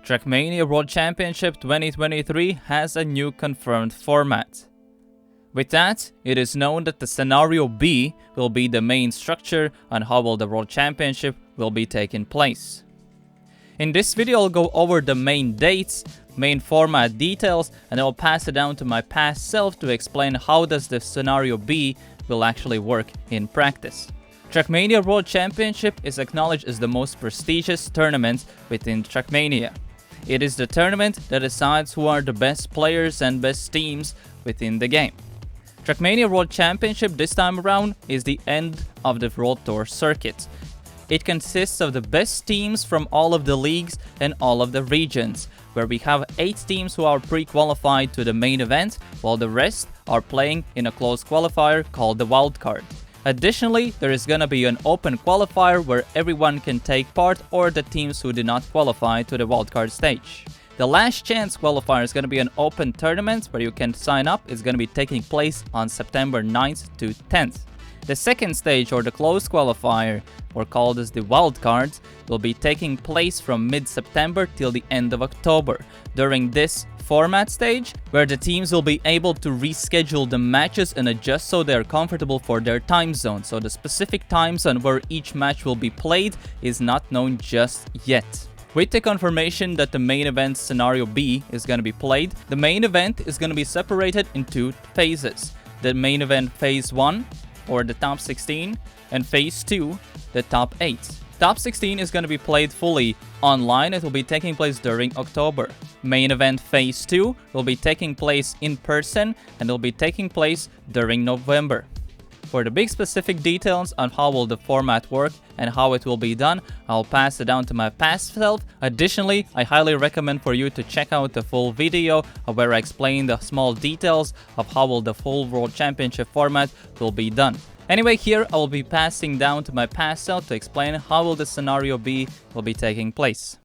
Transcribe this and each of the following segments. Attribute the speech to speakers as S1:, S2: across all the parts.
S1: Trackmania World Championship 2023 has a new confirmed format. With that, it is known that the Scenario B will be the main structure on how well the World Championship will be taking place. In this video, I'll go over the main dates, main format details, and I'll pass it down to my past self to explain how does the Scenario B will actually work in practice. Trackmania World Championship is acknowledged as the most prestigious tournament within Trackmania. It is the tournament that decides who are the best players and best teams within the game. Trackmania World Championship this time around is the end of the World Tour circuit. It consists of the best teams from all of the leagues and all of the regions, where we have 8 teams who are pre-qualified to the main event, while the rest are playing in a closed qualifier called the Wildcard. Additionally, there is gonna be an open qualifier where everyone can take part, or the teams who did not qualify to the wildcard stage. The last chance qualifier is gonna be an open tournament where you can sign up. It's gonna be taking place on September 9th to 10th. The second stage, or the closed qualifier, or called as the wildcard, will be taking place from mid-September till the end of October. During this format stage, where the teams will be able to reschedule the matches and adjust so they're comfortable for their time zone. So the specific time zone where each match will be played is not known just yet. With the confirmation that the main event Scenario B is going to be played, the main event is going to be separated in 2 phases. The main event phase 1, or the top 16, and phase 2, the top 8. Top 16 is going to be played fully online. It will be taking place during October. Main event phase 2 will be taking place in person, and it will be taking place during November. For the big specific details on how will the format work and how it will be done, I'll pass it down to my past self. Additionally, I highly recommend for you to check out the full video where I explain the small details of how will the full World Championship format will be done. Anyway, here I will be passing down to my past self to explain how will the Scenario B will be taking place.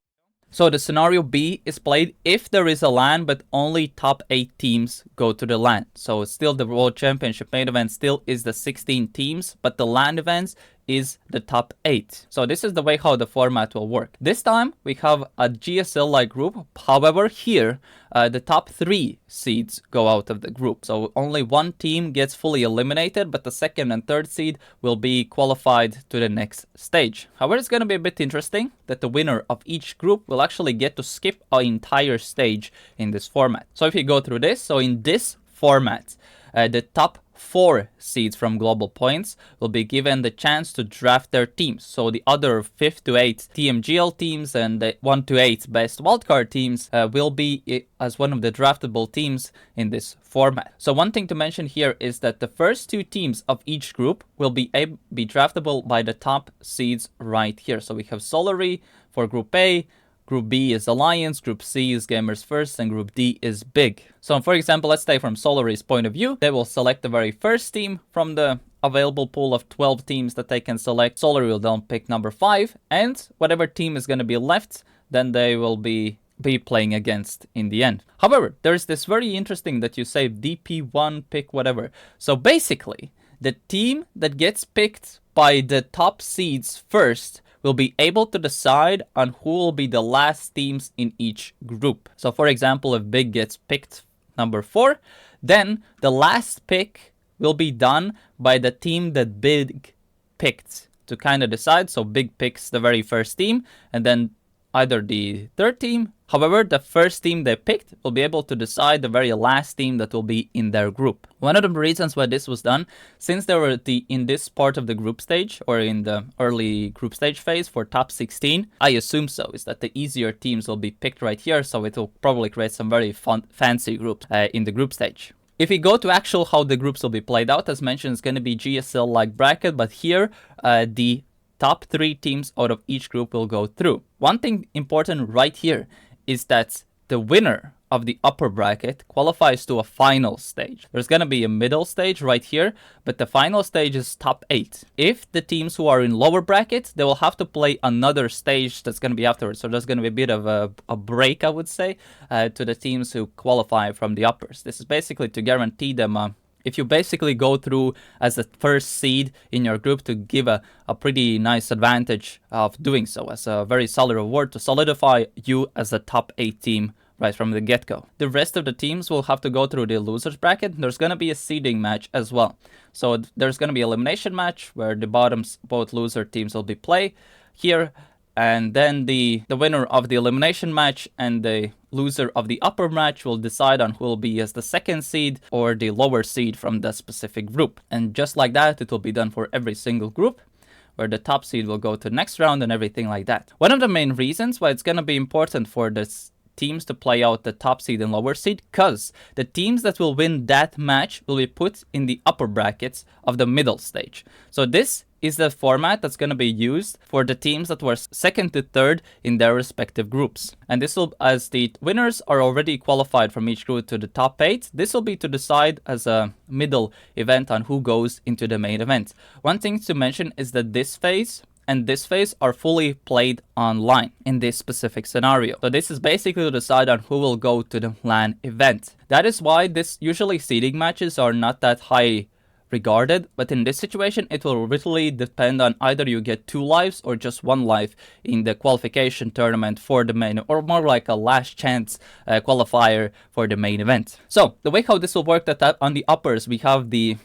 S1: So the Scenario B is played if there is a LAN, but only top 8 teams go to the LAN. So it's still the World Championship main event still is the 16 teams, but the LAN events is the top 8. So this is the way how the format will work. This time we have a GSL-like group. However, here the top 3 seeds go out of the group. So only one team gets fully eliminated, but the second and third seed will be qualified to the next stage. However, it's going to be a bit interesting that the winner of each group will actually get to skip an entire stage in this format. So if you go through this, so in this format, the top 4 seeds from global points will be given the chance to draft their teams. So the other 5th to 8th TMGL teams and the 1 to 8 best wildcard teams will be as one of the draftable teams in this format. So one thing to mention here is that the first 2 teams of each group will be draftable by the top seeds right here. So we have Solary for Group A, Group B is Alliance, Group C is Gamers First, and Group D is Big. So for example, let's say from Solary's point of view, they will select the very first team from the available pool of 12 teams that they can select. Solary will then pick number 5, and whatever team is going to be left, then they will be playing against in the end. However, there's this very interesting that you say DP1, pick whatever. So basically, the team that gets picked by the top seeds first will be able to decide on who will be the last teams in each group. So for example, if Big gets picked number 4, then the last pick will be done by the team that Big picked to kind of decide. So Big picks the very first team, and then either the third team. However, the first team they picked will be able to decide the very last team that will be in their group. One of the reasons why this was done, since they were in this part of the group stage, or in the early group stage phase for top 16, I assume so, is that the easier teams will be picked right here, so it will probably create some very fun, fancy groups in the group stage. If we go to actual how the groups will be played out, as mentioned, it's going to be GSL-like bracket, but here the top 3 teams out of each group will go through. One thing important right here is that the winner of the upper bracket qualifies to a final stage. There's going to be a middle stage right here, but the final stage is top 8. If the teams who are in lower brackets, they will have to play another stage that's going to be afterwards. So there's going to be a bit of a break, I would say, to the teams who qualify from the uppers. This is basically to guarantee them if you basically go through as the first seed in your group to give a pretty nice advantage of doing so as a very solid reward to solidify you as a top 8 team right from the get-go. The rest of the teams will have to go through the losers bracket. There's going to be a seeding match as well. So there's going to be an elimination match where the bottoms, both loser teams will be play here. And then the winner of the elimination match and the loser of the upper match will decide on who will be as the second seed or the lower seed from the specific group. And just like that, it will be done for every single group, where the top seed will go to the next round and everything like that. One of the main reasons why it's going to be important for this teams to play out the top seed and lower seed, because the teams that will win that match will be put in the upper brackets of the middle stage. So this is the format that's going to be used for the teams that were second to third in their respective groups. And this will, as the winners are already qualified from each group to the top 8, this will be to decide as a middle event on who goes into the main event. One thing to mention is that this phase and this phase are fully played online in this specific scenario. So this is basically to decide on who will go to the LAN event. That is why this usually seeding matches are not that high regarded, but in this situation it will literally depend on either you get 2 lives or just 1 life in the qualification tournament for the main, or more like a last chance qualifier for the main event. So the way how this will work, that on the uppers we have the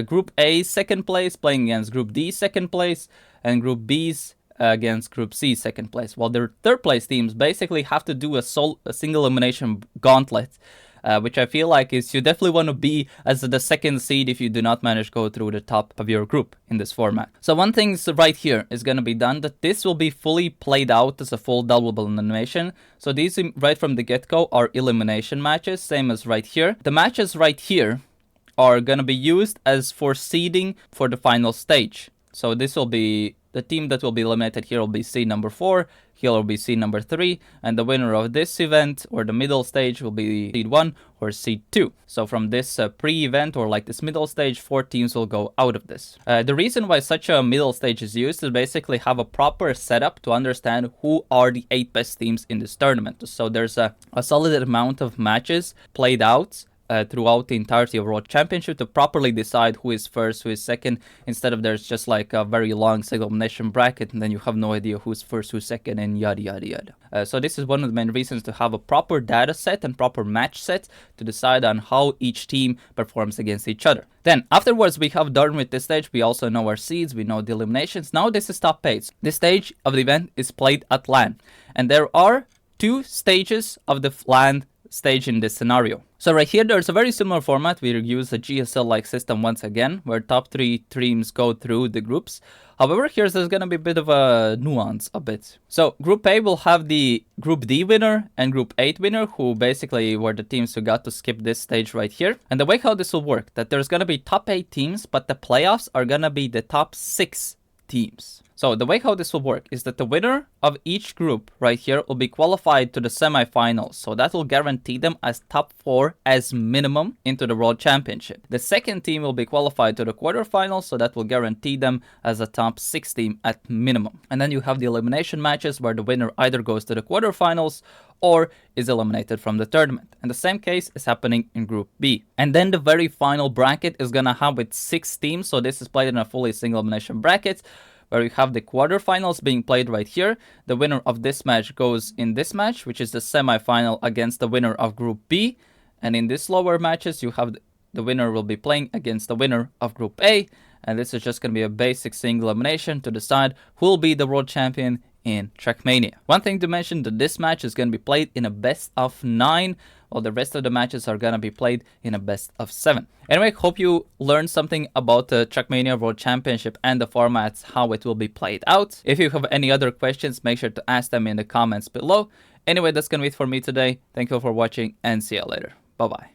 S1: Group A second place playing against Group D second place, and Group B's against Group C second place. While their third place teams basically have to do a single elimination gauntlet, which I feel like is you definitely want to be as the second seed if you do not manage to go through the top of your group in this format. So one thing right here is going to be done, that this will be fully played out as a full double elimination. So these right from the get-go are elimination matches, same as right here. The matches right here are going to be used as for seeding for the final stage. So this will be the team that will be eliminated here will be seed number 4, here will be seed number 3, and the winner of this event or the middle stage will be seed 1 or seed 2. So from this pre-event or like this middle stage, 4 teams will go out of this. The reason why such a middle stage is used is basically have a proper setup to understand who are the 8 best teams in this tournament. So there's a solid amount of matches played out throughout the entirety of World Championship to properly decide who is first, who is second, instead of there's just like a very long single elimination bracket and then you have no idea who's first, who's second, and yada yada yada. So this is one of the main reasons to have a proper data set and proper match set to decide on how each team performs against each other. Then afterwards we have done with this stage, we also know our seeds, we know the eliminations. Now this is top 8. This stage of the event is played at LAN, and there are 2 stages of the LAN stage in this scenario. So right here there's a very similar format. We use a GSL-like system once again, where top 3 teams go through the groups. However, here's there's gonna be a bit of a nuance a bit. So Group A will have the Group D winner and Group 8 winner, who basically were the teams who got to skip this stage right here. And the way how this will work, that there's gonna be top 8 teams, but the playoffs are gonna be the top 6 teams. So the way how this will work is that the winner of each group right here will be qualified to the semifinals. So that will guarantee them as top 4 as minimum into the World Championship. The second team will be qualified to the quarterfinals. So that will guarantee them as a top 6 team at minimum. And then you have the elimination matches where the winner either goes to the quarterfinals or is eliminated from the tournament. And the same case is happening in Group B. And then the very final bracket is gonna have with 6 teams. So this is played in a fully single elimination bracket, where you have the quarterfinals being played right here. The winner of this match goes in this match, which is the semifinal against the winner of Group B. And in these lower matches, you have the winner will be playing against the winner of Group A. And this is just going to be a basic single elimination to decide who will be the world champion in Trackmania. One thing to mention, that this match is going to be played in a best of 9, while the rest of the matches are going to be played in a best of 7. Anyway, hope you learned something about the Trackmania World Championship and the formats, how it will be played out. If you have any other questions, make sure to ask them in the comments below. Anyway, that's going to be it for me today. Thank you for watching and see you later. Bye bye.